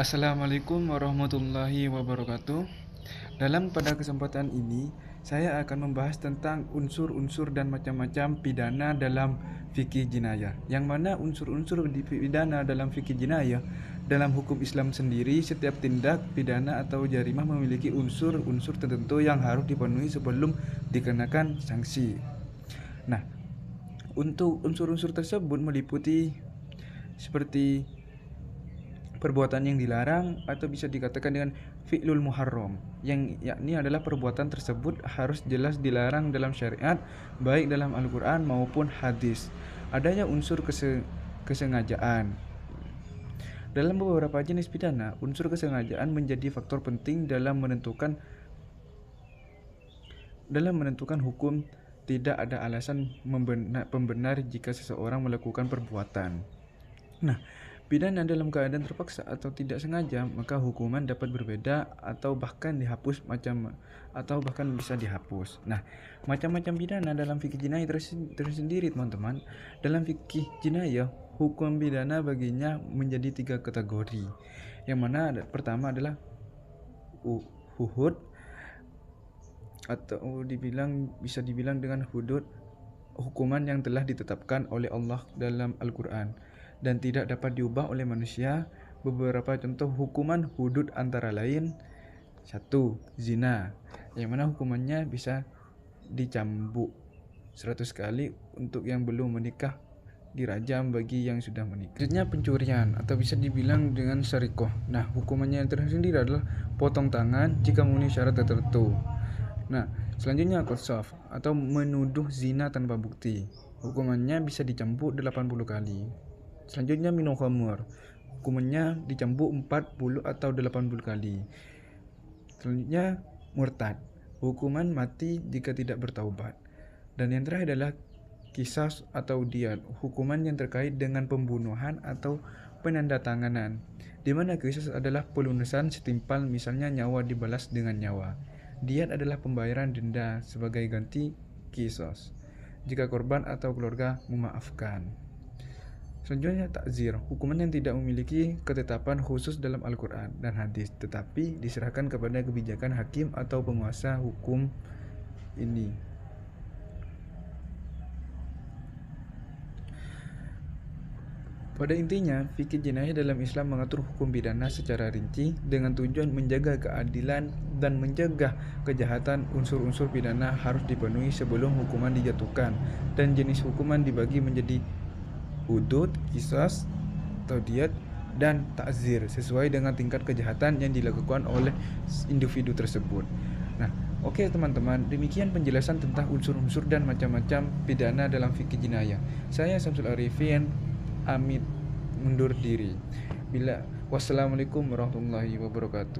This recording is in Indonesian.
Assalamualaikum warahmatullahi wabarakatuh. Pada kesempatan ini, saya akan membahas tentang unsur-unsur dan macam-macam pidana dalam fikih jinayah. Yang mana unsur-unsur di pidana dalam fikih jinayah, dalam hukum Islam sendiri, setiap tindak pidana atau jarimah memiliki unsur-unsur tertentu yang harus dipenuhi sebelum dikenakan sanksi. Nah, untuk unsur-unsur tersebut meliputi seperti perbuatan yang dilarang atau bisa dikatakan dengan fi'lul muharram, yang yakni adalah perbuatan tersebut harus jelas dilarang dalam syariat, baik dalam Al-Quran maupun hadis. Adanya unsur kesengajaan. Dalam beberapa jenis pidana, unsur kesengajaan menjadi faktor penting dalam menentukan hukum. Tidak ada alasan pembenar jika seseorang melakukan perbuatan. Nah, pidana dalam keadaan terpaksa atau tidak sengaja, maka hukuman dapat berbeda atau bahkan bisa dihapus. Nah, macam-macam pidana dalam fikih jinayah tersendiri, teman-teman. Dalam fikih jinayah, hukum pidana baginya menjadi 3 kategori. Yang mana pertama adalah hudud, atau bisa dibilang dengan hudud, hukuman yang telah ditetapkan oleh Allah dalam Al-Quran dan tidak dapat diubah oleh manusia. Beberapa contoh hukuman hudud antara lain: 1. Zina, yang mana hukumannya bisa dicambuk 100 kali, untuk yang belum menikah dirajam bagi yang sudah menikah. Selanjutnya pencurian, atau bisa dibilang dengan syarikoh. Nah, hukumannya yang tersendiri adalah potong tangan jika memenuhi syarat tertentu. Nah, selanjutnya qadzaf, atau menuduh zina tanpa bukti. Hukumannya bisa dicambuk 80 kali. Selanjutnya minum khamr, hukumannya dicambuk 40 atau 80 kali. Selanjutnya murtad, hukuman mati jika tidak bertaubat. Dan yang terakhir adalah qisas atau diyat, hukuman yang terkait dengan pembunuhan atau penandatanganan, di mana qisas adalah pelunasan setimpal, misalnya nyawa dibalas dengan nyawa. Diyat adalah pembayaran denda sebagai ganti qisas jika korban atau keluarga memaafkan. Selanjutnya takzir, hukuman yang tidak memiliki ketetapan khusus dalam Al-Quran dan hadis, tetapi diserahkan kepada kebijakan hakim atau penguasa hukum ini. Pada intinya, fikih jinayah dalam Islam mengatur hukum pidana secara rinci dengan tujuan menjaga keadilan dan mencegah kejahatan. Unsur-unsur pidana harus dipenuhi sebelum hukuman dijatuhkan, dan jenis hukuman dibagi menjadi hudud, qisas atau diyat, dan ta'zir sesuai dengan tingkat kejahatan yang dilakukan oleh individu tersebut. Nah, oke teman-teman, demikian penjelasan tentang unsur-unsur dan macam-macam pidana dalam fikih jinayah. Saya Syamsul Arifin amit mundur diri. Wassalamualaikum warahmatullahi wabarakatuh.